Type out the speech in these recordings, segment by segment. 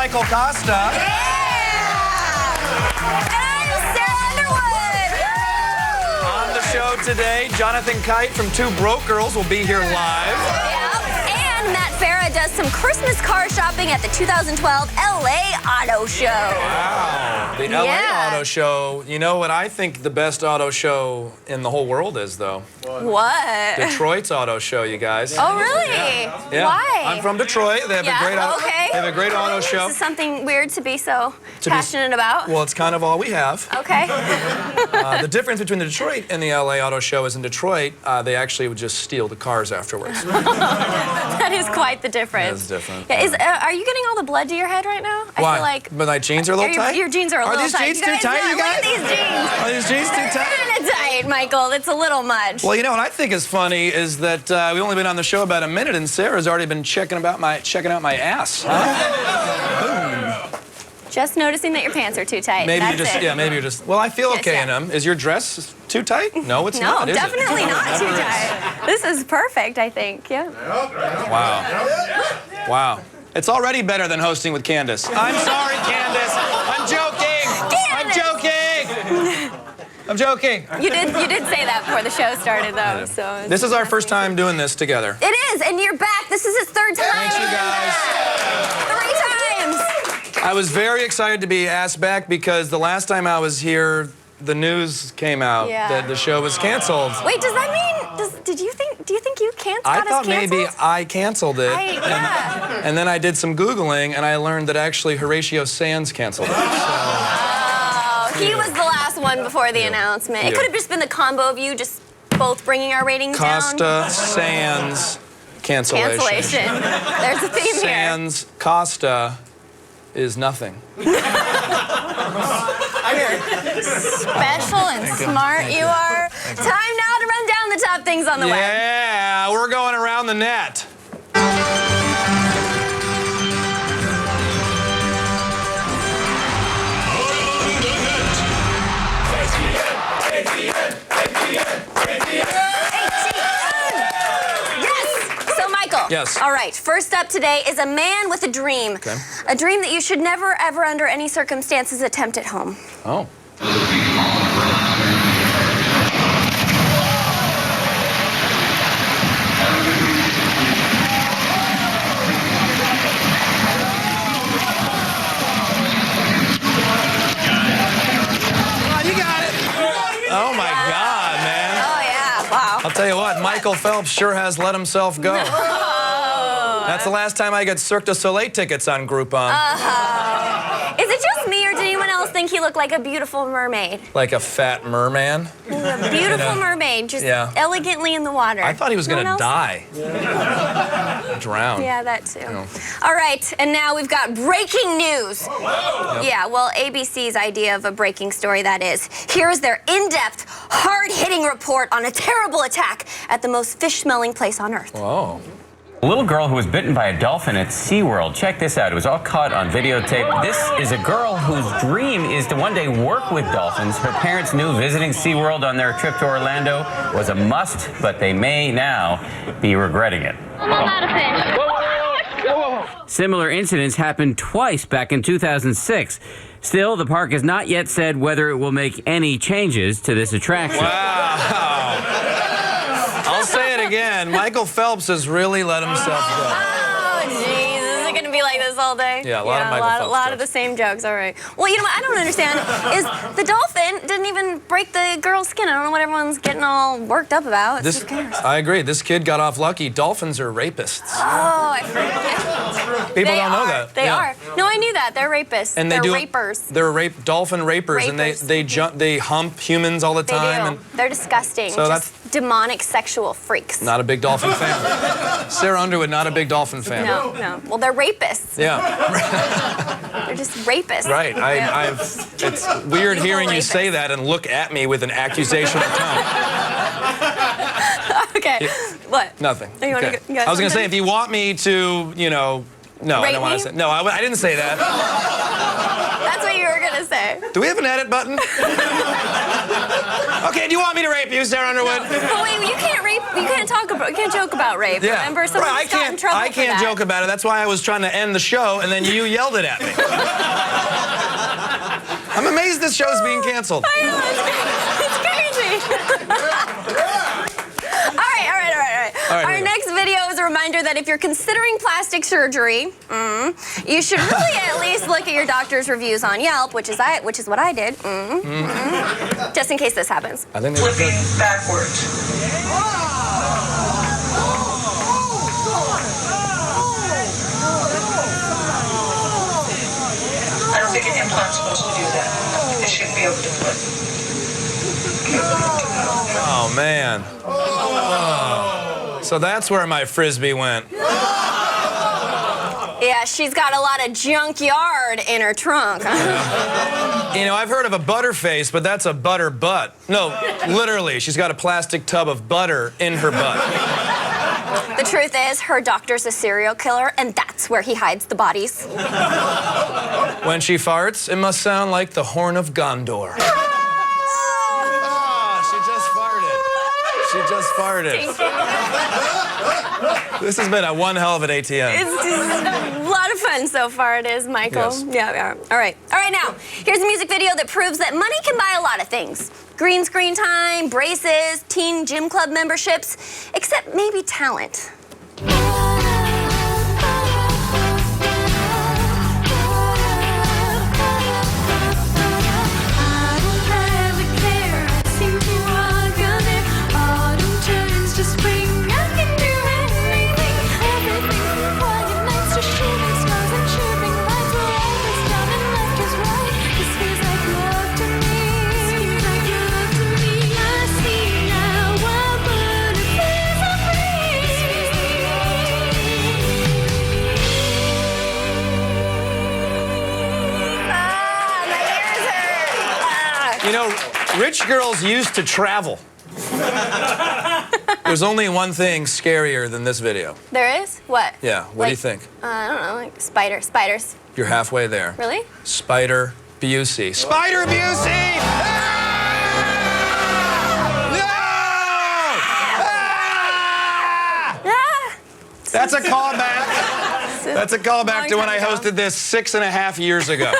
Michael Kosta. Yeah! And I'm Sara Underwood. On the show today, Jonathan Kite from Two Broke Girls will be here live. And Farah does some Christmas car shopping at the 2012 LA Auto Show. Wow. The LA Auto Show. You know what I think the best auto show in the whole world is, though? What? Detroit's auto show, you guys. Oh, really? Yeah. Why? I'm from Detroit. They have a great they have a great auto show. This is something weird to be so passionate about. Well, it's kind of all we have. Okay. The difference between the Detroit and the LA Auto Show is in Detroit, they actually would just steal the cars afterwards. That is quite the difference. That is different. Yeah, are you getting all the blood to your head right now? Why? I feel like my jeans are a little tight? Your jeans are a little tight. Are these jeans too tight, you guys? Look at these jeans. Are these jeans too tight? Kind of tight, Michael. It's a little much. Well, you know what I think is funny is that we've only been on the show about a minute, and Sarah's already been checking out my ass. Just noticing that your pants are too tight. Maybe That's it. maybe you're just. Well, I feel okay in them. Is your dress too tight? No, it's not. No, is definitely it? not too tight. This is perfect, I think. Yeah. Wow. Wow. It's already better than hosting with Candace. I'm sorry, Candace. I'm joking. Candace. I'm joking. I'm joking. You did say that before the show started, though. So this is our first time doing this together. It is, and you're back. This is his third time. Thanks, you guys. 3 times. I was very excited to be asked back because the last time I was here, the news came out that the show was canceled. Wait, does that mean? Do you think you canceled? I thought maybe I canceled it. And then I did some Googling, and I learned that actually Horatio Sands canceled it. So, he was the last one before the announcement. It could have just been the combo of you just both bringing our ratings down. Costa, Sands, cancellation. There's a theme Sands, Costa is nothing. Special and smart you are. Time now to run down the top things on the web. Yeah, we're going around the net. Yes. All right, first up today is a man with a dream. Okay. A dream that you should never, ever, under any circumstances, attempt at home. Oh. Oh, you got it. Oh, my God, man. Oh, yeah. Wow. I'll tell you what, Michael Phelps sure has let himself go. That's the last time I got Cirque du Soleil tickets on Groupon. Is it just me, or did anyone else think he looked like a beautiful mermaid? Like a fat merman? A beautiful mermaid, just elegantly in the water. I thought he was going to die. Drown. Yeah, that too. All right, and now we've got breaking news. Yeah, well, ABC's idea of a breaking story, that is. Here is their in-depth, hard-hitting report on a terrible attack at the most fish-smelling place on Earth. Whoa. A little girl who was bitten by a dolphin at SeaWorld. Check this out. It was all caught on videotape. This is a girl whose dream is to one day work with dolphins. Her parents knew visiting SeaWorld on their trip to Orlando was a must, but they may now be regretting it. I'm not a fish. Similar incidents happened twice back in 2006. Still, the park has not yet said whether it will make any changes to this attraction. Wow. I'll say it again. Michael Phelps has really let himself go. Oh, jeez. Is it going to be like this all day? Yeah, a lot of Michael Phelps A lot jokes. of the same jokes. All right. Well, you know what I don't understand is the dolphin didn't even break the girl's skin. I don't know what everyone's getting all worked up about. Who cares? I agree. This kid got off lucky. Dolphins are rapists. Oh, I forget. People don't know that. They are. No, I knew that. They're rapists. And they're rapers. They're dolphin rapers, and they hump humans all the time. They do. They're disgusting. So just demonic sexual freaks. Not a big dolphin fan. Sara Underwood, not a big dolphin fan. No, no. Well, they're rapists. Yeah. They're just rapists. Right. It's weird hearing you say that and look at me with an accusation of tongue. Okay. What? Nothing. You wanna Okay. go I was going to say, if you want me to, no, I don't want to say. No, I didn't say that. That's what you were going to say. Okay. Do we have an edit button? Okay, do you want me to rape you, Sara Underwood? But wait, you can't joke about rape. Yeah. Remember, someone right, got in trouble I can't for that. joke about it. That's why I was trying to end the show, and then you yelled it at me. I'm amazed this show's being canceled. I know, it's crazy. All right. Our next video is a reminder that if you're considering plastic surgery, you should really at least look at your doctor's reviews on Yelp, which is what I did. Just in case this happens. I think flipping backwards. I don't think an implant's supposed to do that. It shouldn't be able to flip. Oh, man. Oh. So that's where my Frisbee went. Yeah, she's got a lot of junkyard in her trunk. You know, I've heard of a butter face, but that's a butter butt. No, literally, she's got a plastic tub of butter in her butt. The truth is, her doctor's a serial killer, and that's where he hides the bodies. When she farts, it must sound like the horn of Gondor. She just farted. This has been one hell of an ATM. It's a lot of fun so far, it is, Michael. Yes. Yeah. All right, now, here's a music video that proves that money can buy a lot of things. Green screen time, braces, teen gym club memberships, except maybe talent. You know, rich girls used to travel. There's only one thing scarier than this video. There is? What? Yeah, what do you think? I don't know, like spiders. You're halfway there. Really? Spider Busey. Spider Busey! That's a callback. That's a callback to when I hosted this 6.5 years ago.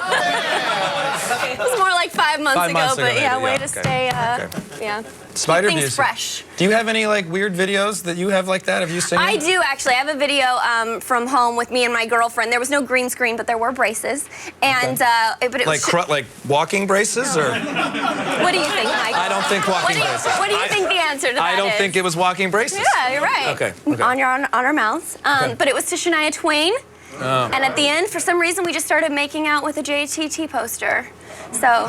It was more like 5 months ago, but maybe, yeah, way yeah, to okay. stay, Okay. yeah. Spider Keep things Busey. fresh. Do you have any like weird videos that you have like that of you singing? I do actually. I have a video from home with me and my girlfriend. There was no green screen, but there were braces, and but it was like walking braces or? What do you think, Mike? I don't think walking braces. What do you think the answer to that I don't is? think it was walking braces. Yeah, you're right. Okay. On our mouths. But it was to Shania Twain. Oh. And at the end, for some reason, we just started making out with a JTT poster. So.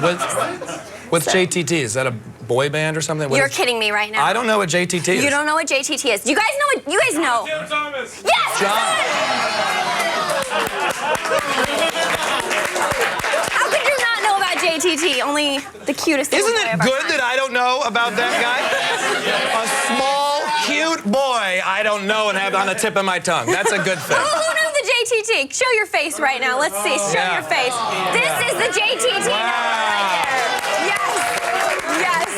What's JTT? Is that a boy band or something? You're kidding me right now. I don't know what JTT is. You don't know what JTT is. You guys know what? You guys know. John Thomas. Yes. John. How could you not know about JTT? Only the cutest. Isn't little boy it of our good time. that I don't know about that guy? A small, cute boy I don't know and have on the tip of my tongue. That's a good thing. Who knows the JTT? Show your face right now. Let's see. Show your face. This is the JTT number right there. Yes.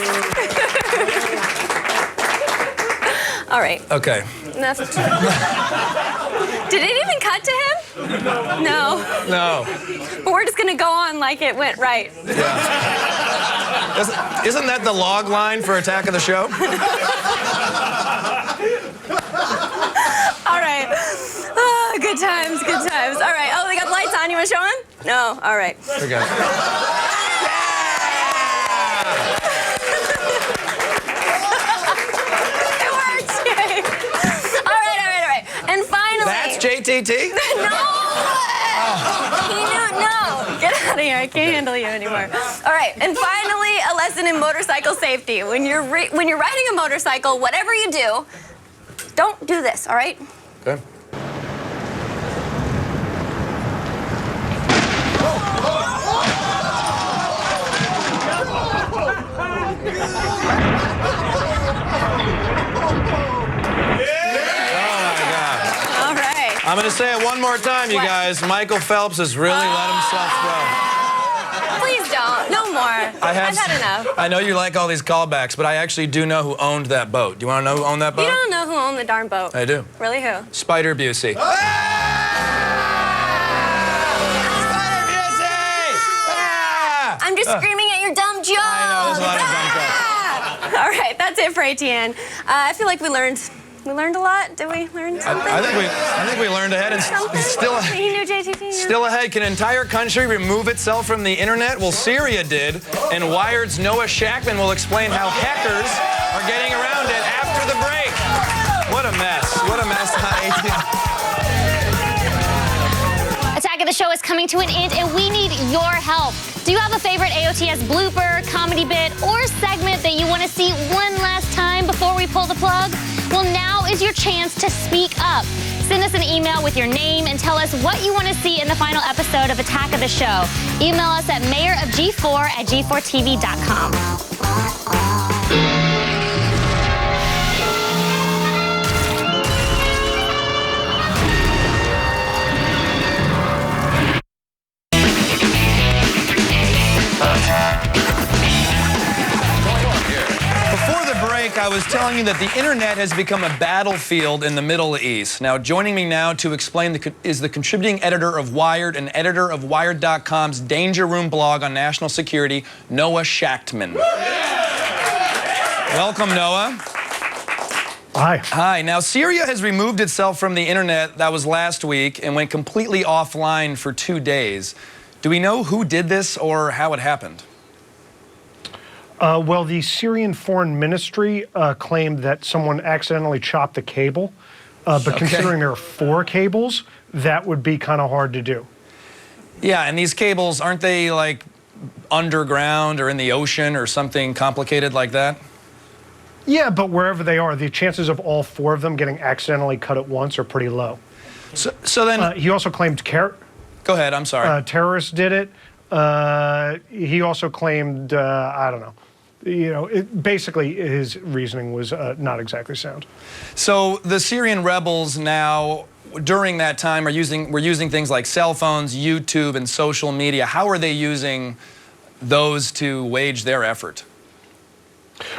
All right. Okay. Enough. Did it even cut to him? No. No. But we're just gonna go on like it went right. Yeah. Isn't that the log line for Attack of the Show? All right. Oh, good times, good times. All right. Oh, they got the lights on. You want to show them? No. All right. Okay. It worked. Yay. All right. And finally. That's JTT? No. No. Get out of here. I can't handle you anymore. All right. And finally, a lesson in motorcycle safety. When you're riding a motorcycle, whatever you do, don't do this. All right? Okay. All right. I'm going to say it one more time, you guys. Michael Phelps has really let himself go. Please don't. I've had enough. I know you like all these callbacks, but I actually do know who owned that boat. Do you want to know who owned that boat? You don't know who owned the darn boat. I do. Really, who? Spider Busey. Spider Busey! I'm just screaming at your dumb joke. I know, there's a lot of dumb jokes. All right, that's it for ATN. I feel like we learned a lot. Did we learn something? I think we learned ahead and still He knew JTT. Yeah. still ahead. Can an entire country remove itself from the internet? Well, Syria did, and Wired's Noah Shackman will explain how hackers are getting around it after the break. What a mess. What a mess on ATN. Attack of the Show is coming to an end, and we need your help. Do you have a favorite AOTS blooper, comedy bit, or segment that you want to see one last time before we pull the plug? Well, now is your chance to speak up. Send us an email with your name and tell us what you want to see in the final episode of Attack of the Show. Email us at mayorofg4@g4tv.com. Before the break, I was telling you that the internet has become a battlefield in the Middle East. Now, joining me now to explain is the contributing editor of Wired and editor of Wired.com's Danger Room blog on national security, Noah Shackman. Welcome, Noah. Hi. Hi. Now, Syria has removed itself from the internet. That was last week and went completely offline for 2 days. Do we know who did this or how it happened? Well, the Syrian Foreign Ministry claimed that someone accidentally chopped the cable, but considering there are 4 cables, that would be kind of hard to do. Yeah, and these cables, aren't they like underground or in the ocean or something complicated like that? Yeah, but wherever they are, the chances of all 4 of them getting accidentally cut at once are pretty low. So then... he also claimed Go ahead, I'm sorry. terrorists did it. He also claimed, I don't know. You know, basically his reasoning was not exactly sound. So the Syrian rebels now, during that time, were using things like cell phones, YouTube, and social media. How are they using those to wage their effort?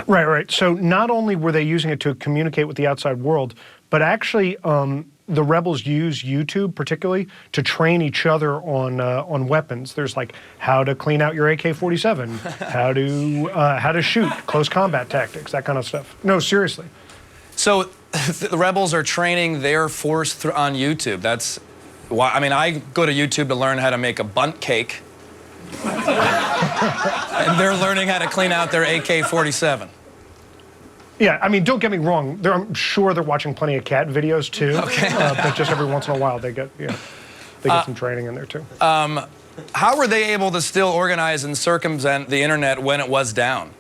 Right, right. So not only were they using it to communicate with the outside world, but actually the rebels use YouTube particularly to train each other on weapons. There's like how to clean out your AK-47, how to shoot, close combat tactics, that kind of stuff. No, seriously. So the rebels are training their force on YouTube. That's why. I mean, I go to YouTube to learn how to make a bundt cake, and they're learning how to clean out their AK-47. Yeah, I mean, don't get me wrong. I'm sure they're watching plenty of cat videos too. Okay. But just every once in a while, they get some training in there too. How were they able to still organize and circumvent the internet when it was down?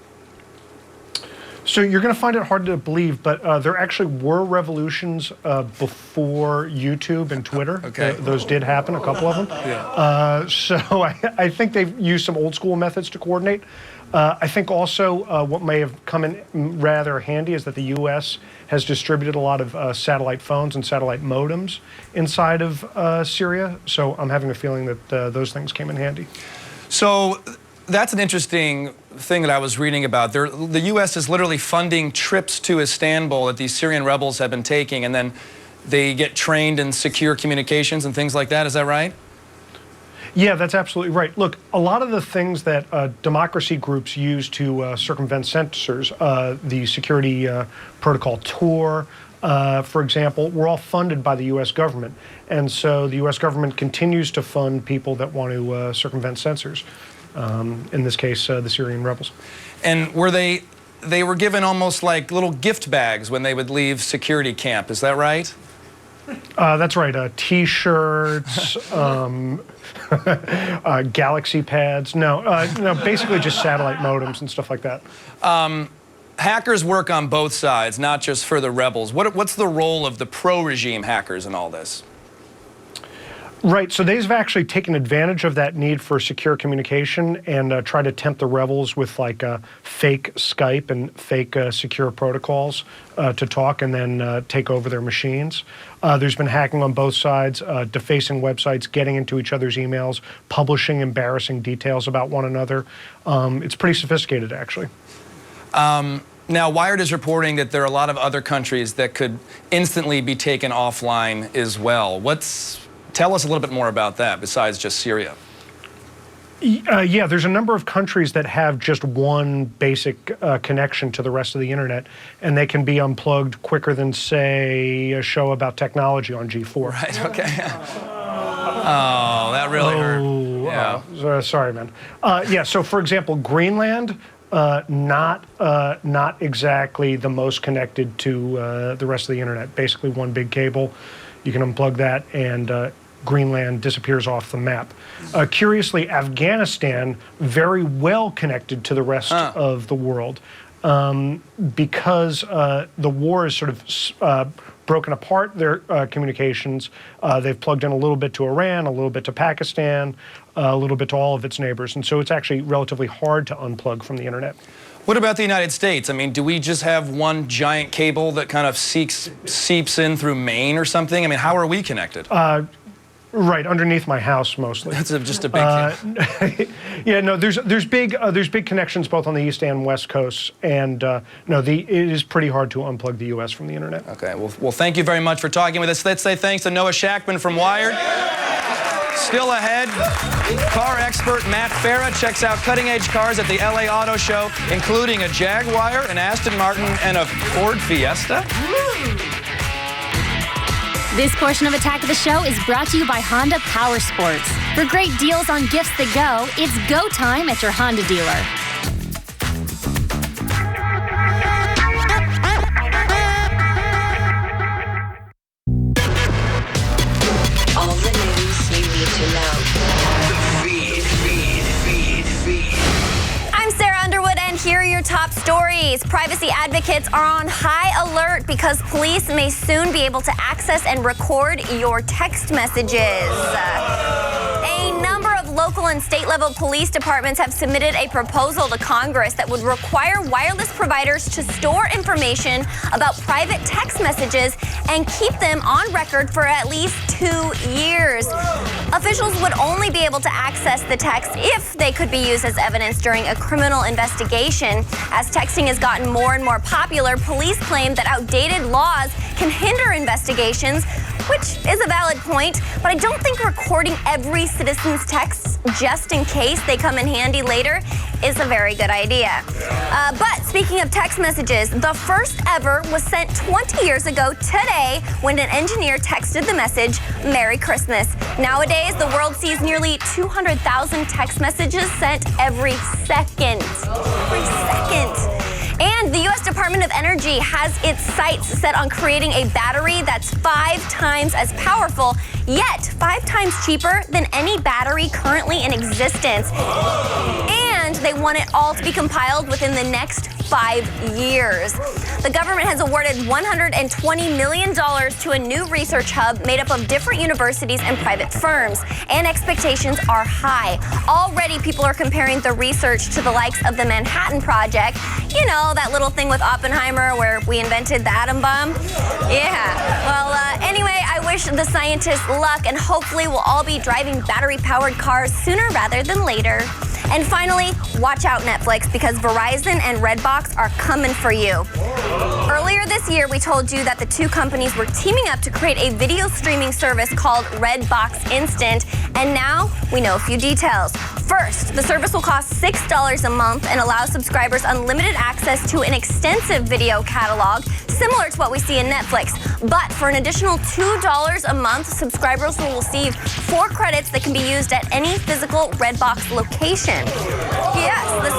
So you're going to find it hard to believe, but there actually were revolutions before YouTube and Twitter. Okay. Those did happen, a couple of them. Yeah. So I think they've used some old school methods to coordinate. I think also what may have come in rather handy is that the U.S. has distributed a lot of satellite phones and satellite modems inside of Syria. So I'm having a feeling that those things came in handy. So that's an interesting thing that I was reading about. The U.S. is literally funding trips to Istanbul that these Syrian rebels have been taking, and then they get trained in secure communications and things like that. Is that right? Yeah, that's absolutely right. Look, a lot of the things that democracy groups use to circumvent censors, the security protocol Tor, for example, were all funded by the U.S. government. And so the U.S. government continues to fund people that want to circumvent censors, in this case, the Syrian rebels. And they were given almost like little gift bags when they would leave security camp. Is that right? That's right. T-shirts, Galaxy pads. No, basically just satellite modems and stuff like that. Hackers work on both sides, not just for the rebels. What's the role of the pro-regime hackers in all this? Right, so they've actually taken advantage of that need for secure communication and try to tempt the rebels with like fake Skype and fake secure protocols to talk and then take over their machines. There's been hacking on both sides, defacing websites, getting into each other's emails, publishing embarrassing details about one another. It's pretty sophisticated, actually. Now, Wired is reporting that there are a lot of other countries that could instantly be taken offline as well. Tell us a little bit more about that, besides just Syria. Yeah, there's a number of countries that have just one basic connection to the rest of the internet, and they can be unplugged quicker than, say, a show about technology on G4. Right, okay. Oh, that really hurt. Yeah. Sorry, man. Yeah, so for example, Greenland, not exactly the most connected to the rest of the internet. Basically one big cable. You can unplug that and Greenland disappears off the map. Curiously, Afghanistan, very well connected to the rest of the world. Because the war is sort of broken apart their communications, they've plugged in a little bit to Iran, a little bit to Pakistan, a little bit to all of its neighbors. And so it's actually relatively hard to unplug from the internet. What about the United States? I mean, do we just have one giant cable that kind of seeps in through Maine or something? I mean, how are we connected? Right, underneath my house mostly. That's just a big yeah, no, there's big connections both on the east and west coasts, and no, it is pretty hard to unplug the U.S. from the internet. Okay, well, thank you very much for talking with us. Let's say thanks to Noah Shackman from Wired. Still ahead, car expert Matt Farah checks out cutting-edge cars at the LA Auto Show, including a Jaguar, an Aston Martin, and a Ford Fiesta. This portion of Attack of the Show is brought to you by Honda Power Sports. For great deals on gifts that go, it's go time at your Honda dealer. All the news you need to know. Feed. I'm Sara Underwood, and here are your top stories. Privacy advocates are on high alert because police may soon be able to access and record your text messages. A number of local and state-level police departments have submitted a proposal to Congress that would require wireless providers to store information about private text messages and keep them on record for at least 2 years. Officials would only be able to access the text if they could be used as evidence during a criminal investigation. As texting has gotten more and more popular, police claim that outdated laws can hinder investigations, which is a valid point, but I don't think recording every citizen's texts just in case they come in handy later is a very good idea. But speaking of text messages, the first ever was sent 20 years ago today when an engineer texted the message, "Merry Christmas." Nowadays, the world sees nearly 200,000 text messages sent every second. And the U.S. Department of Energy has its sights set on creating a battery that's 5 times as powerful, yet 5 times cheaper than any battery currently in existence. And they want it all to be compiled within the next 5 years. The government has awarded $120 million to a new research hub made up of different universities and private firms, and expectations are high. Already, people are comparing the research to the likes of the Manhattan Project. You know, that little thing with Oppenheimer where we invented the atom bomb? Yeah. Well, anyway, I wish the scientists luck, and hopefully we'll all be driving battery-powered cars sooner rather than later. And finally, watch out, Netflix, because Verizon and Redbox are coming for you. Earlier this year, we told you that the two companies were teaming up to create a video streaming service called Redbox Instant, and now we know a few details. First, the service will cost $6 a month and allow subscribers unlimited access to an extensive video catalog, similar to what we see in Netflix. But for an additional $2 a month, subscribers will receive 4 credits that can be used at any physical Redbox location. Yes, the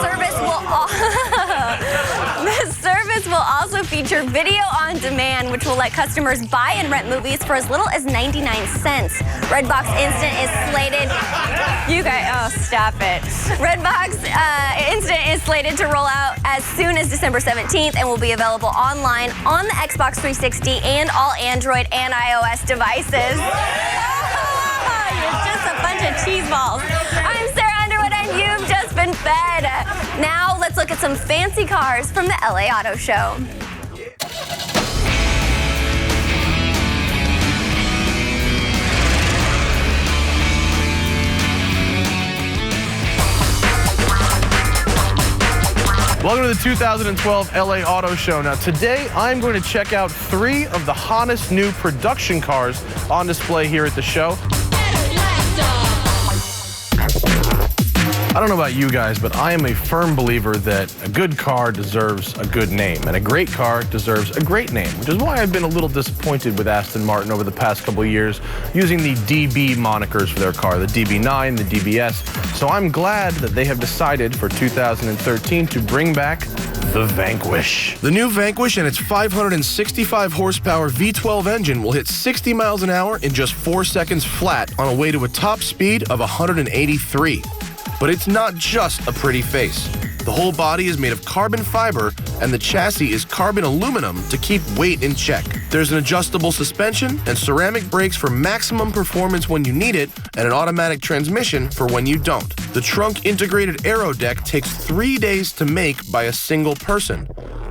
service will also feature video on demand, which will let customers buy and rent movies for as little as 99 cents. Redbox Instant is slated... You guys, oh, stop it. Redbox Instant is slated to roll out as soon as December 17th and will be available online on the Xbox 360 and all Android and iOS devices. to cheese balls. I'm Sara Underwood, and you've just been fed. Now let's look at some fancy cars from the LA Auto Show. Welcome to the 2012 LA Auto Show. Now today I'm going to check out 3 of the hottest new production cars on display here at the show. I don't know about you guys, but I am a firm believer that a good car deserves a good name, and a great car deserves a great name, which is why I've been a little disappointed with Aston Martin over the past couple of years using the DB monikers for their car, the DB9, the DBS. So I'm glad that they have decided for 2013 to bring back the Vanquish. The new Vanquish and its 565 horsepower V12 engine will hit 60 miles an hour in just 4 seconds flat on a way to a top speed of 183. But it's not just a pretty face. The whole body is made of carbon fiber, and the chassis is carbon aluminum to keep weight in check. There's an adjustable suspension and ceramic brakes for maximum performance when you need it, and an automatic transmission for when you don't. The trunk integrated aero deck takes 3 days to make by a single person.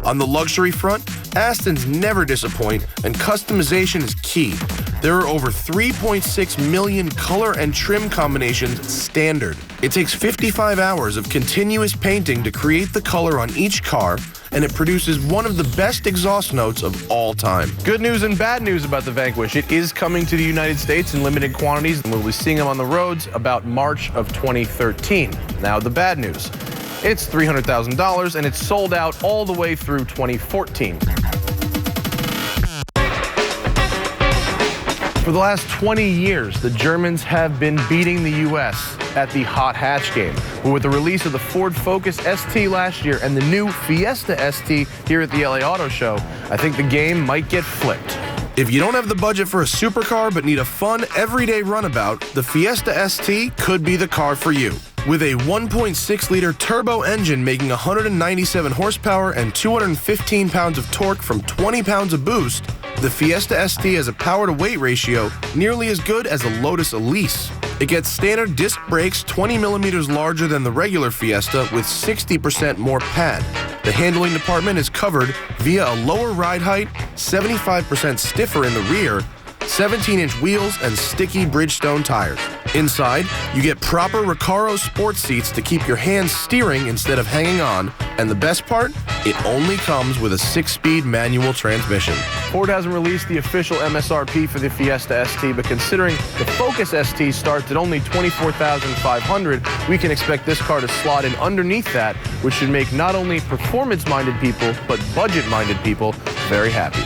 On the luxury front, Astons never disappoint, and customization is key. There are over 3.6 million color and trim combinations standard. It takes 55 hours of continuous painting to create the color on each car, and it produces one of the best exhaust notes of all time. Good news and bad news about the Vanquish. It is coming to the United States in limited quantities, and we'll be seeing them on the roads about March of 2013. Now, the bad news. It's $300,000, and it's sold out all the way through 2014. For the last 20 years, the Germans have been beating the U.S. at the hot hatch game. But with the release of the Ford Focus ST last year and the new Fiesta ST here at the LA Auto Show, I think the game might get flipped. If you don't have the budget for a supercar but need a fun, everyday runabout, the Fiesta ST could be the car for you. With a 1.6-liter turbo engine making 197 horsepower and 215 pounds of torque from 20 pounds of boost, the Fiesta ST has a power-to-weight ratio nearly as good as a Lotus Elise. It gets standard disc brakes 20 millimeters larger than the regular Fiesta with 60% more pad. The handling department is covered via a lower ride height, 75% stiffer in the rear, 17-inch wheels, and sticky Bridgestone tires. Inside, you get proper Recaro sports seats to keep your hands steering instead of hanging on, and the best part, it only comes with a 6-speed manual transmission. Ford hasn't released the official MSRP for the Fiesta ST, but considering the Focus ST starts at only $24,500, we can expect this car to slot in underneath that, which should make not only performance-minded people, but budget-minded people very happy.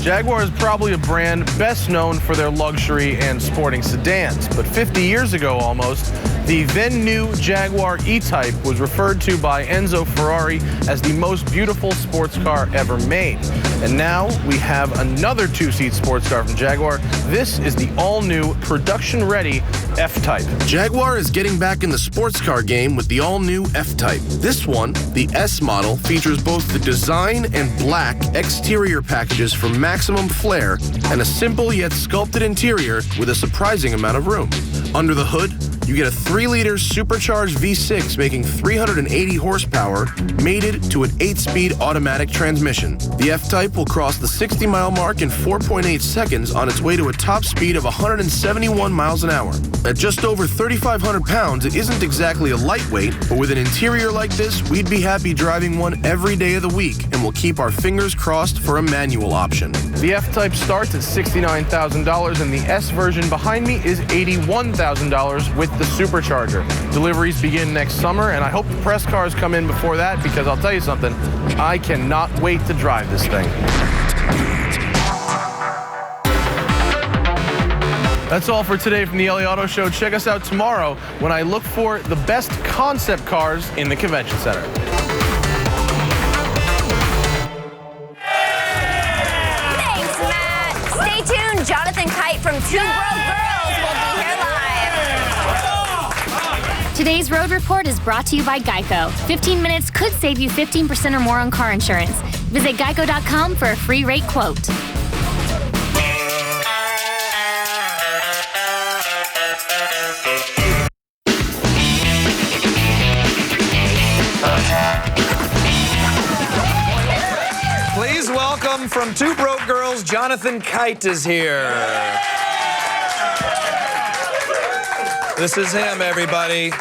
Jaguar is probably a brand best known for their luxury and sporting sedans, but 50 years ago almost, the then new Jaguar E-Type was referred to by Enzo Ferrari as the most beautiful sports car ever made. And now we have another 2-seat sports car from Jaguar. This is the all-new, production-ready F-Type. Jaguar is getting back in the sports car game with the all-new F-Type. This one, the S model, features both the design and black exterior packages for maximum flair and a simple yet sculpted interior with a surprising amount of room. Under the hood, you get a 3-liter supercharged V6 making 380 horsepower, mated to an 8-speed automatic transmission. The F-Type will cross the 60-mile mark in 4.8 seconds on its way to a top speed of 171 miles an hour. At just over 3,500 pounds, it isn't exactly a lightweight, but with an interior like this, we'd be happy driving one every day of the week, and we'll keep our fingers crossed for a manual option. The F-Type starts at $69,000, and the S version behind me is $81,000 with the supercharger. Deliveries begin next summer, and I hope the press cars come in before that, because I'll tell you something, I cannot wait to drive this thing. That's all for today from the LA Auto Show. Check us out tomorrow when I look for the best concept cars in the convention center. Thanks, Matt. Stay tuned. Jonathan Kite from Two Broke Girls will be here live. Today's Road Report is brought to you by Geico. 15 minutes could save you 15% or more on car insurance. Visit geico.com for a free rate quote. from Two Broke Girls, Jonathan Kite is here. This is him, everybody.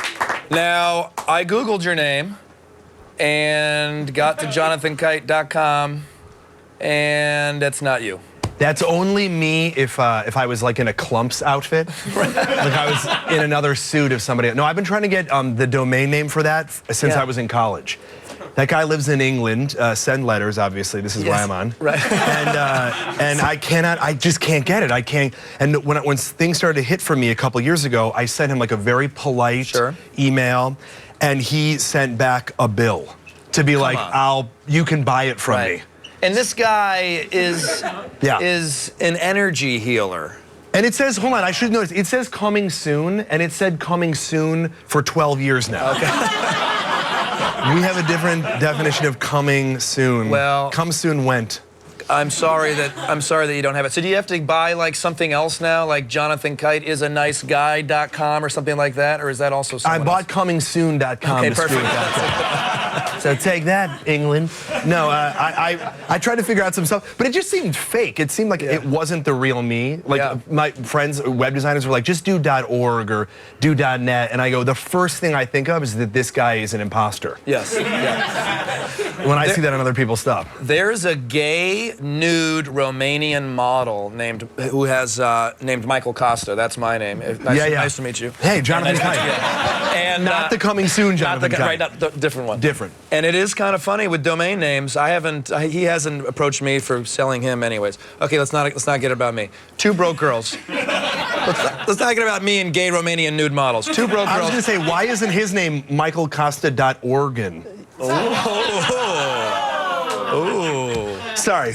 Now, I Googled your name and got to jonathankite.com, and that's not you. That's only me if I was like in a Clumps outfit, like I was in another suit of somebody. No, I've been trying to get the domain name for that since I was in college. That guy lives in England. Send letters, obviously. This is why I'm on. Right. And I just can't get it. I can't. And when things started to hit for me a couple years ago, I sent him like a very polite email, and he sent back a bill to be like, you can buy it from me. And this guy is an energy healer. And it says, hold on, I should notice, it says coming soon, and it said coming soon for 12 years now. Okay. We have a different definition of coming soon. Well, come soon went. I'm sorry that you don't have it. So do you have to buy like something else now, like JonathanKiteIsANiceGuy.com or something like that, or is that also someone I bought comingsoon.com. Okay, perfect. So take that, England. No, I tried to figure out some stuff, but it just seemed fake. It seemed like it wasn't the real me. Like my friends, web designers, were like, just do .org or do .net, and I go, the first thing I think of is that this guy is an imposter. Yes. When I see that on other people's stuff. There's a gay nude Romanian model named Michael Kosta. That's my name. Nice to meet you. Hey, Jonathan Kite. And not the coming soon Jonathan Kite. Right, not the different one. Different. And it is kind of funny with domain names. He hasn't approached me for selling him anyways. Okay, let's not get it about me. Two Broke Girls. Let's not get about me and gay Romanian nude models. Two Broke Girls. I was going to say, why isn't his name michaelcosta.organ? Oh. Sorry.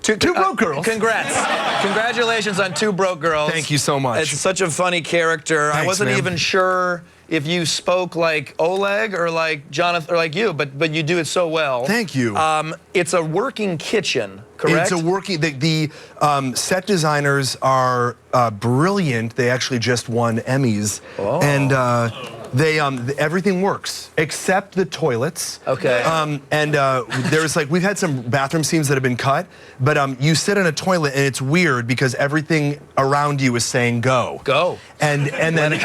Two Broke Girls. Congrats. Congratulations on Two Broke Girls. Thank you so much. It's such a funny character. Thanks, I wasn't even sure if you spoke like Oleg or like Jonathan or like you, but you do it so well. Thank you. It's a working kitchen, correct? It's a working. The set designers are brilliant. They actually just won Emmys, and everything works except the toilets. Okay. There's we've had some bathroom scenes that have been cut, but you sit in a toilet and it's weird because everything around you is saying go. Go. And then.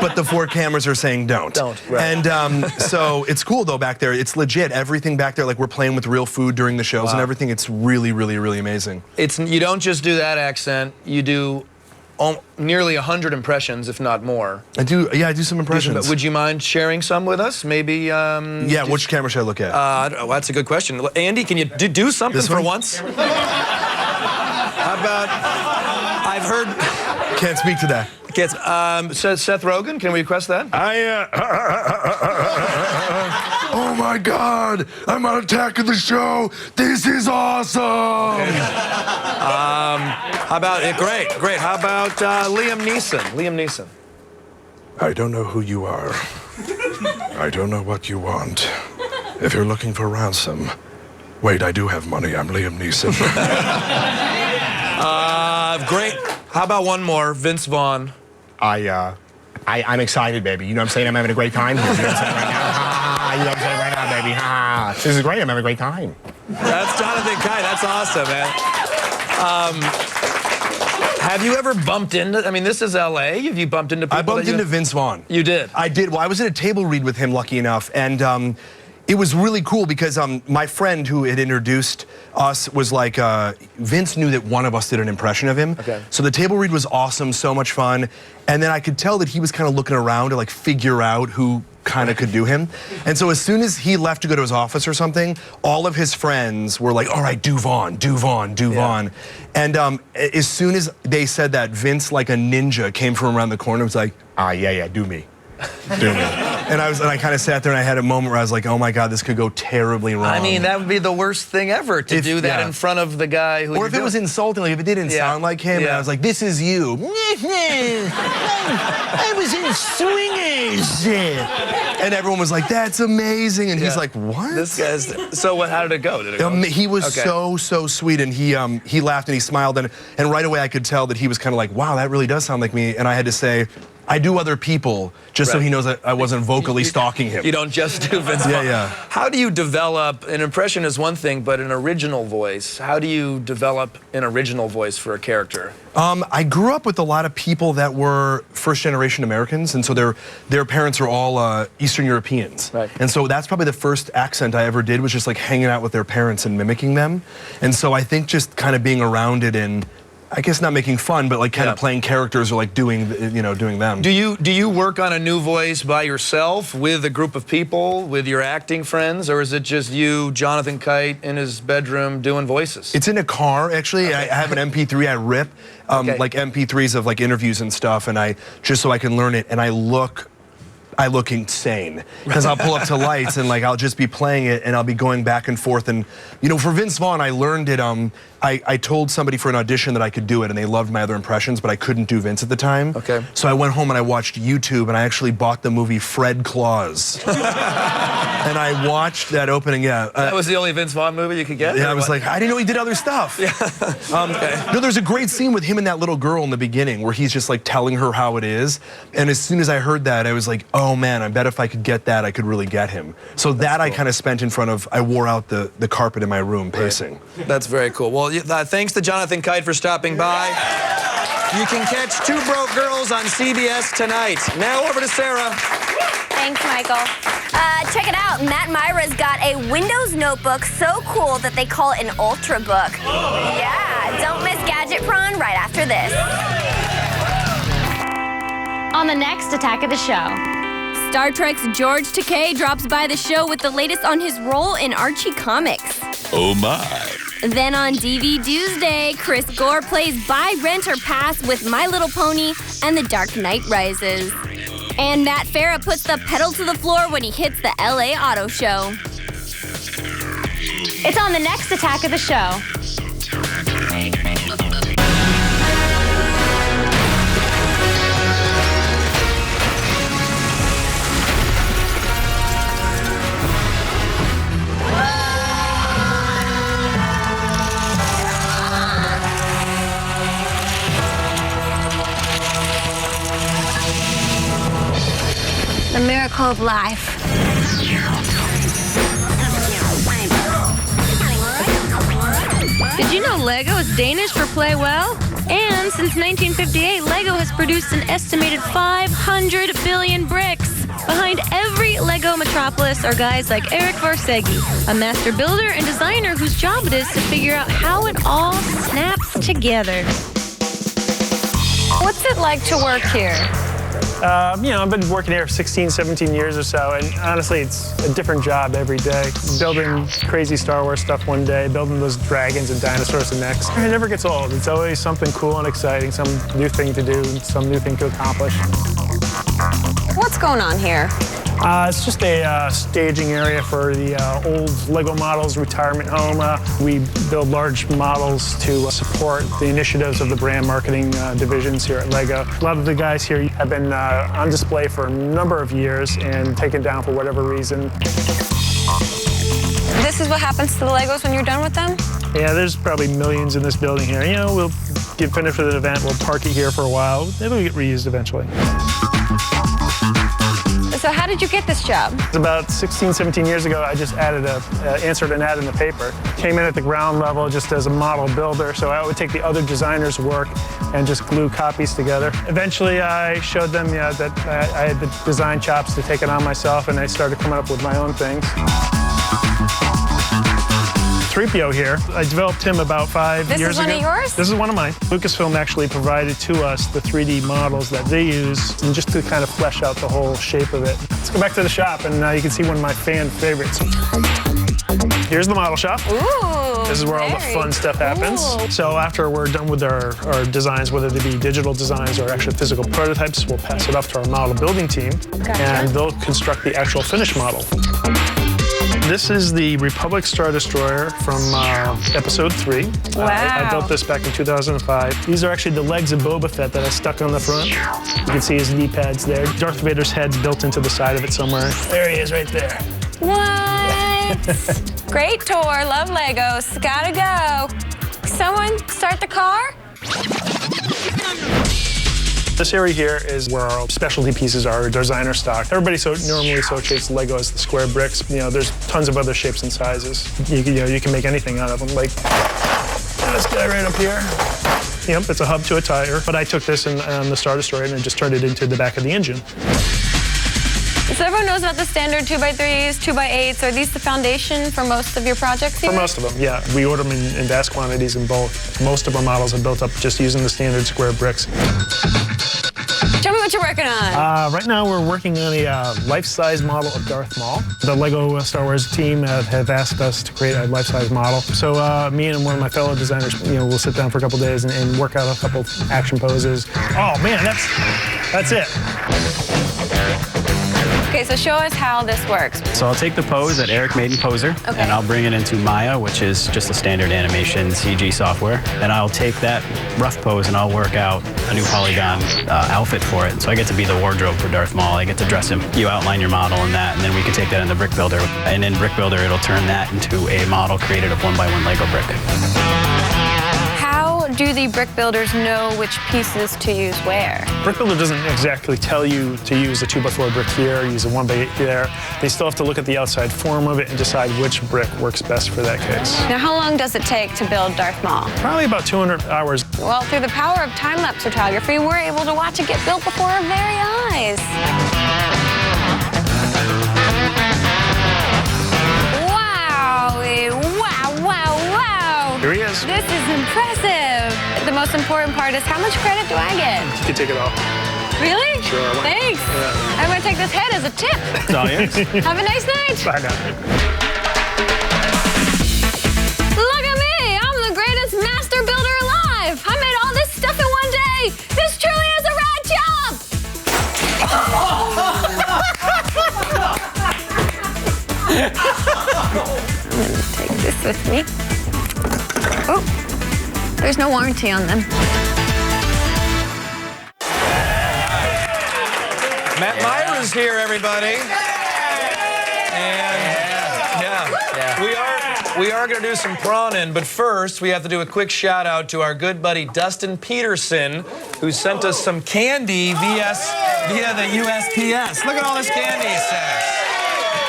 But the 4 cameras are saying don't. Right. And so it's cool though back there. It's legit. Everything back there, like we're playing with real food during the shows and everything. It's really, really, really amazing. You don't just do that accent. You do nearly 100 impressions, if not more. I do some impressions. Would you mind sharing some with us? Maybe. Yeah. Which camera should I look at? That's a good question. Andy, can you do something for once? How about? I've heard. Can't speak to that. Says Seth Rogen, can we request that? Oh my God! I'm on Attack of the Show. This is awesome. Okay. How about great? How about Liam Neeson? I don't know who you are. I don't know what you want. If you're looking for ransom, wait, I do have money. I'm Liam Neeson. Great. How about one more, Vince Vaughn? I'm excited, baby. You know what I'm saying? I'm having a great time here. You know what I'm saying right now? You know what I'm saying right now, baby? This is great. I'm having a great time. That's Jonathan Kite. That's awesome, man. Have you ever bumped into? I mean, this is LA. Have you bumped into people? I bumped into Vince Vaughn. You did? I did. Well, I was at a table read with him, lucky enough, and it was really cool because my friend who had introduced us was like, Vince knew that one of us did an impression of him. Okay. So the table read was awesome, so much fun. And then I could tell that he was kind of looking around to like figure out who kind of could do him. And so as soon as he left to go to his office or something, all of his friends were like, all right, do Vaughn. And as soon as they said that, Vince, like a ninja, came from around the corner and was like, yeah, do me. Do me. And I kind of sat there and I had a moment where I was like, oh my God, this could go terribly wrong. I mean, that would be the worst thing ever to do that in front of the guy who. Or if it was insulting, like if it didn't sound like him, and I was like, this is you. I was in Swingers. And everyone was like, that's amazing. And he's like, what? This guy's. So what? How did it go? Did it go? He was so sweet, and he laughed and he smiled, and right away I could tell that he was kind of like, wow, that really does sound like me. And I had to say, I do other people just so he knows that I wasn't vocally stalking him. You don't just do Vince Vaughn. Yeah. How do you develop, an impression is one thing, but an original voice, how do you develop an original voice for a character? I grew up with a lot of people that were first-generation Americans, and so their parents are all Eastern Europeans. Right. And so that's probably the first accent I ever did, was just like hanging out with their parents and mimicking them. And so I think just kind of being around it and, I guess not making fun, but like kind of playing characters or like doing them. Do you work on a new voice by yourself, with a group of people, with your acting friends, or is it just you, Jonathan Kite, in his bedroom doing voices? It's in a car, actually. Okay. I have an MP3 I rip, like MP3s of like interviews and stuff, and just so I can learn it, and I look insane because I'll pull up to lights and like I'll just be playing it and I'll be going back and forth. And for Vince Vaughn, I learned it. I told somebody for an audition that I could do it, and they loved my other impressions, but I couldn't do Vince at the time. Okay. So I went home and I watched YouTube, and I actually bought the movie Fred Claus. And I watched that opening. That was the only Vince Vaughn movie you could get? Yeah, I was like, I didn't know he did other stuff. No, there's a great scene with him and that little girl in the beginning where he's just like telling her how it is. And as soon as I heard that, I was like, oh man, I bet if I could get that, I could really get him. So that cool. I kind of spent in front of, I wore out the carpet in my room pacing. Right. That's very cool. Well, thanks to Jonathan Kite for stopping by. You can catch Two Broke Girls on CBS tonight. Now over to Sarah. Thanks, Michael. Check it out. Matt Myra's got a Windows notebook so cool that they call it an Ultrabook. Yeah, don't miss Gadget Prawn right after this. On the next Attack of the Show. Star Trek's George Takei drops by the show with the latest on his role in Archie Comics. Oh my. Then on DVD Tuesday, Chris Gore plays Buy, Rent, or Pass with My Little Pony and The Dark Knight Rises. And Matt Farah puts the pedal to the floor when he hits the LA Auto Show. It's on the next Attack of the Show. The miracle of life. Did you know Lego is Danish for play well? And since 1958, Lego has produced an estimated 500 billion bricks. Behind every Lego Metropolis are guys like Eric Varsegi, a master builder and designer whose job it is to figure out how it all snaps together. What's it like to work here? I've been working here for 16, 17 years or so, and honestly, it's a different job every day. Building crazy Star Wars stuff one day, building those dragons and dinosaurs the next. It never gets old. It's always something cool and exciting, some new thing to do, some new thing to accomplish. What's going on here? It's just a staging area for the old Lego models retirement home. We build large models to support the initiatives of the brand marketing divisions here at Lego. A lot of the guys here have been on display for a number of years and taken down for whatever reason. This is what happens to the Legos when you're done with them? Yeah, there's probably millions in this building here. We'll get finished with an event, we'll park it here for a while. It'll get reused eventually. So how did you get this job? About 16, 17 years ago, I just answered an ad in the paper. Came in at the ground level just as a model builder, so I would take the other designers' work and just glue copies together. Eventually, I showed them that I had the design chops to take it on myself, and I started coming up with my own things. 3PO here. I developed him about 5 years ago. This is one of yours? This is one of mine. Lucasfilm actually provided to us the 3D models that they use, and just to kind of flesh out the whole shape of it. Let's go back to the shop, and you can see one of my fan favorites. Here's the model shop. Ooh, this is where all the fun stuff happens. Ooh. So after we're done with our designs, whether they be digital designs or actual physical prototypes, we'll pass it off to our model building team, and they'll construct the actual finished model. This is the Republic Star Destroyer from Episode 3. Wow. I built this back in 2005. These are actually the legs of Boba Fett that I stuck on the front. You can see his knee pads there. Darth Vader's head's built into the side of it somewhere. There he is right there. What? Great tour. Love Legos. Gotta go. Someone start the car? This area here is where our specialty pieces are, designer stock. Everybody normally associates Lego as the square bricks. You know, there's tons of other shapes and sizes. You can make anything out of them. Like this guy right up here. Yep, it's a hub to a tire. But I took this on the Star Destroyer and just turned it into the back of the engine. So everyone knows about the standard 2x3s, 2x8s. Are these the foundation for most of your projects here? For most of them, yeah. We order them in vast quantities in bulk. Most of our models are built up just using the standard square bricks. Tell me what you're working on. Right now we're working on a life-size model of Darth Maul. The Lego Star Wars team have asked us to create a life-size model. So me and one of my fellow designers, we'll sit down for a couple days and work out a couple action poses. Oh man, that's it. Okay, so show us how this works. So I'll take the pose that Eric made in Poser, and I'll bring it into Maya, which is just a standard animation CG software. And I'll take that rough pose and I'll work out a new polygon outfit for it. So I get to be the wardrobe for Darth Maul. I get to dress him. You outline your model in that, and then we can take that into Brick Builder. And in Brick Builder, it'll turn that into a model created of 1x1 Lego brick. How do the brick builders know which pieces to use where? Brick Builder doesn't exactly tell you to use a 2x4 brick here, use a 1x8 there. They still have to look at the outside form of it and decide which brick works best for that case. Now, how long does it take to build Darth Maul? Probably about 200 hours. Well, through the power of time-lapse photography, we're able to watch it get built before our very eyes. Wow! Here he is. This is impressive. The most important part is how much credit do I get? You can take it all. Really? Sure. Thanks. Yeah. I'm going to take this head as a tip. It's all yours. Have a nice night. Bye now. Look at me. I'm the greatest master builder alive. I made all this stuff in one day. This truly is a rad job. I'm going to take this with me. Oh, there's no warranty on them. Matt Myra's here, everybody. And we are going to do some prawning, but first we have to do a quick shout out to our good buddy Dustin Peterson, who sent us some candy via the USPS. Look at all this candy he sent us.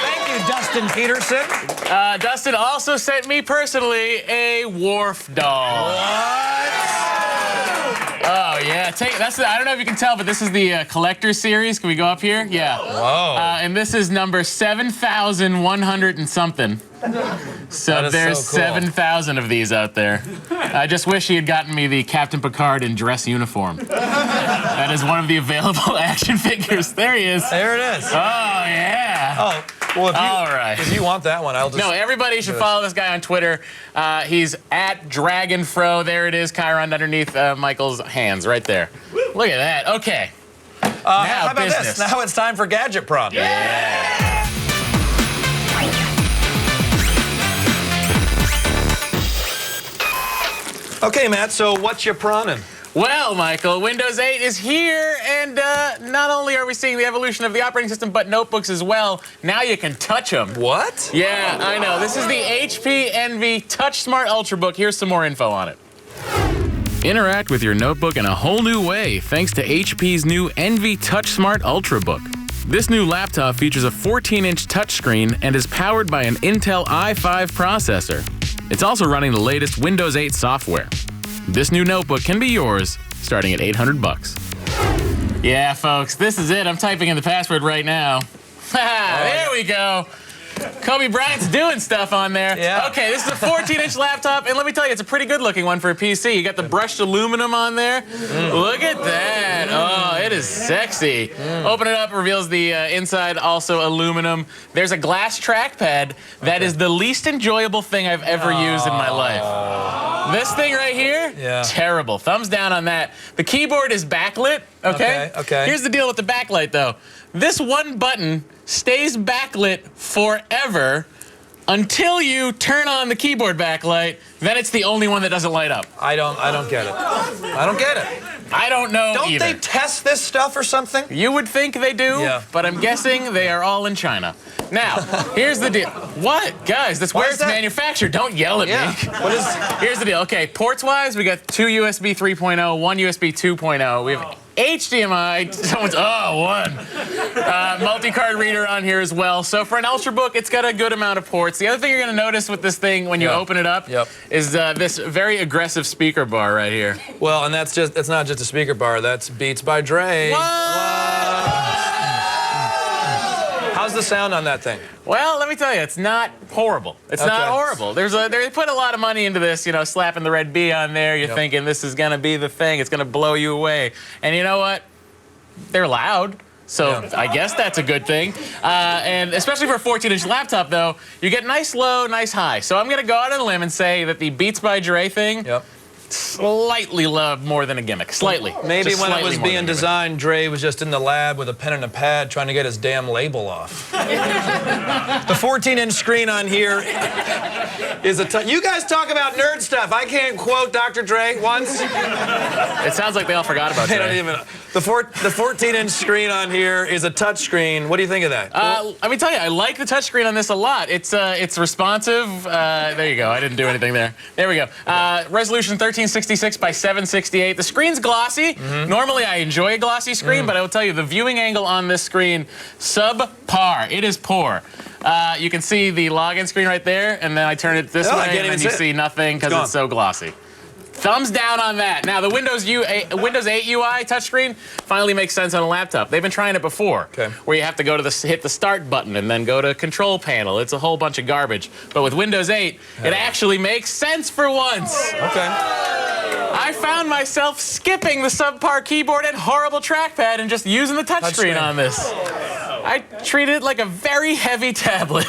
Thank you, Dustin Peterson. Dustin also sent me personally a Wharf doll. What? Oh, yeah. I don't know if you can tell, but this is the collector series. Can we go up here? Yeah. Whoa. And this is number 7,100 and something. So there's so cool. 7,000 of these out there. I just wish he had gotten me the Captain Picard in dress uniform. That is one of the available action figures. There he is. There it is. Oh, yeah. Oh. Well, All if you want that one, I'll just... No, everybody should follow this guy on Twitter. He's at DragonFro. There it is, Chiron, underneath Michael's hands, right there. Look at that. Okay. How about this? Now it's time for Gadget Prawn. Yeah. Okay, Matt, so what's your prawning? Well, Michael, Windows 8 is here, and not only are we seeing the evolution of the operating system, but notebooks as well. Now you can touch them. What? Yeah, I know. This is the HP Envy TouchSmart Ultrabook. Here's some more info on it. Interact with your notebook in a whole new way thanks to HP's new Envy TouchSmart Ultrabook. This new laptop features a 14-inch touchscreen and is powered by an Intel i5 processor. It's also running the latest Windows 8 software. This new notebook can be yours, starting at $800. Yeah, folks, this is it. I'm typing in the password right now. There we go. Kobe Bryant's doing stuff on there. Yeah. Okay, this is a 14-inch laptop, and let me tell you, it's a pretty good-looking one for a PC. You got the brushed aluminum on there. Look at that. Oh, it is sexy. Open it up, reveals the inside, also aluminum. There's a glass trackpad that is the least enjoyable thing I've ever used in my life. This thing right here, terrible. Thumbs down on that. The keyboard is backlit, okay? Okay. Here's the deal with the backlight, though. This one button stays backlit forever until you turn on the keyboard backlight. Then it's the only one that doesn't light up. I don't get it. I don't get it. I don't know Don't either. they test this stuff or something? You would think they do, but I'm guessing they are all in China. Now, here's the deal. What? Guys, that's where it's manufactured. Don't yell at me. What is... Here's the deal. Okay, ports-wise, we got 2 USB 3.0, 1 USB 2.0. We have HDMI, multi-card reader on here as well. So for an Ultrabook, it's got a good amount of ports. The other thing you're going to notice with this thing when you open it up is this very aggressive speaker bar right here. Well, and that's not just a speaker bar. That's Beats by Dre. How's the sound on that thing? Well, let me tell you, it's not horrible. It's not horrible. They put a lot of money into this, you know, slapping the red B on there. You're thinking this is going to be the thing. It's going to blow you away. And you know what? They're loud. So I guess that's a good thing. And especially for a 14-inch laptop, though, you get nice low, nice high. So I'm going to go out on a limb and say that the Beats by Dre thing slightly loved more than a gimmick. Slightly. Maybe just when it slightly was more being than a gimmick. designed, Dre was just in the lab with a pen and a pad trying to get his damn label off. The 14-inch screen on here is you guys talk about nerd stuff. I can't quote Dr. Dre once. It sounds like they all forgot about They Dre. don't even. The 14-inch screen on here is a touch screen. What do you think of that? Let me tell you, I like the touchscreen on this a lot. It's responsive. There you go. I didn't do anything there. There we go. Resolution 1366 by 768. The screen's glossy. Normally, I enjoy a glossy screen, but I will tell you, the viewing angle on this screen, subpar. It is poor. You can see the login screen right there, and then I turn it this way, and then you see nothing because it's so glossy. Thumbs down on that. Now, the Windows 8 UI touchscreen finally makes sense on a laptop. They've been trying it before, where you have to go to hit the start button and then go to control panel. It's a whole bunch of garbage. But with Windows 8, it actually makes sense for once. I found myself skipping the subpar keyboard and horrible trackpad and just using the touchscreen on this. I treated it like a very heavy tablet.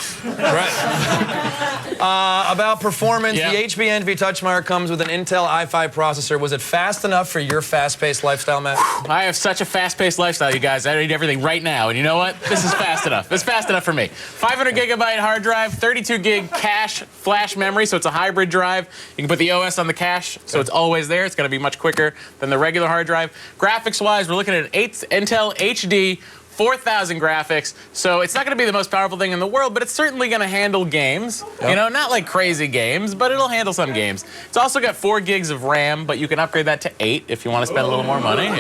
About performance, the HP Envy TouchSmart comes with an Intel i5 processor. Was it fast enough for your fast-paced lifestyle, Matt? I have such a fast-paced lifestyle, you guys. I need everything right now. And you know what? This is fast enough. It's fast enough for me. 500 gigabyte hard drive, 32 gig cache flash memory, so it's a hybrid drive. You can put the OS on the cache, so it's always there. It's going to be much quicker than the regular hard drive. Graphics-wise, we're looking at an Intel HD 4,000 graphics, so it's not going to be the most powerful thing in the world, but it's certainly going to handle games. You know, not like crazy games, but it'll handle some games. It's also got 4 gigs of RAM, but you can upgrade that to 8 if you want to spend a little more money.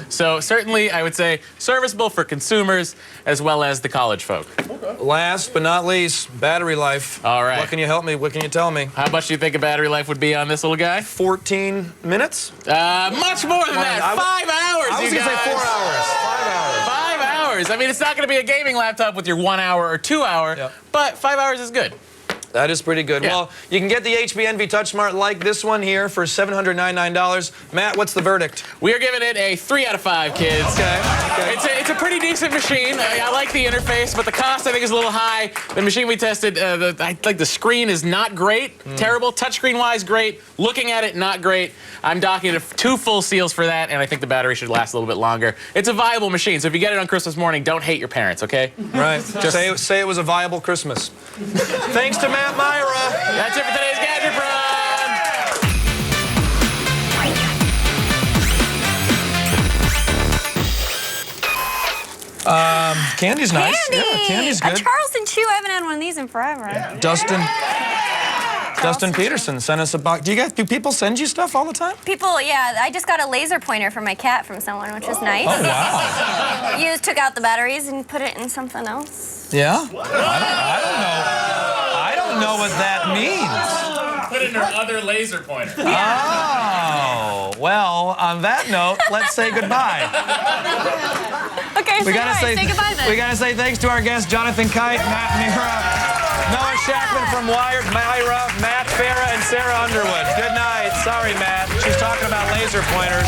So certainly, I would say, serviceable for consumers as well as the college folk. Last but not least, battery life. All right. What can you help me? What can you tell me? How much do you think a battery life would be on this little guy? 14 minutes? Much more than that. 5 hours, I was going to say 4 hours. 5 hours. 5 hours. I mean, it's not going to be a gaming laptop with your 1 hour or 2 hour, but 5 hours is good. That is pretty good. Well, you can get the HP Envy TouchSmart like this one here for $799. Matt, what's the verdict? We are giving it a 3 out of 5, kids. It's a pretty decent machine. I like the interface, but the cost I think is a little high. The machine we tested, I think the screen is not great. Terrible. Touchscreen-wise, great. Looking at it, not great. I'm docking it 2 full seals for that, and I think the battery should last a little bit longer. It's a viable machine, so if you get it on Christmas morning, don't hate your parents, okay? Right. Just say it was a viable Christmas. Thanks to Matt Myra. That's it for today's Gadget Run. Candy's nice. Candy! Yeah, candy's good. A Charleston Chew. I haven't had one of these in forever. Dustin Peterson sent us a box. Do people send you stuff all the time? People, yeah. I just got a laser pointer for my cat from someone, which was nice. Oh, wow. You just took out the batteries and put it in something else. Yeah? I don't know what that means. Put in her other laser pointer. Oh, well, on that note, let's say goodbye. Okay, say goodbye then. We gotta say thanks to our guests, Jonathan Kite, Matt Myra, Noah Shackman from Wired, Myra, Matt, Farah, and Sara Underwood. Good night. Sorry, Matt. She's talking about laser pointers.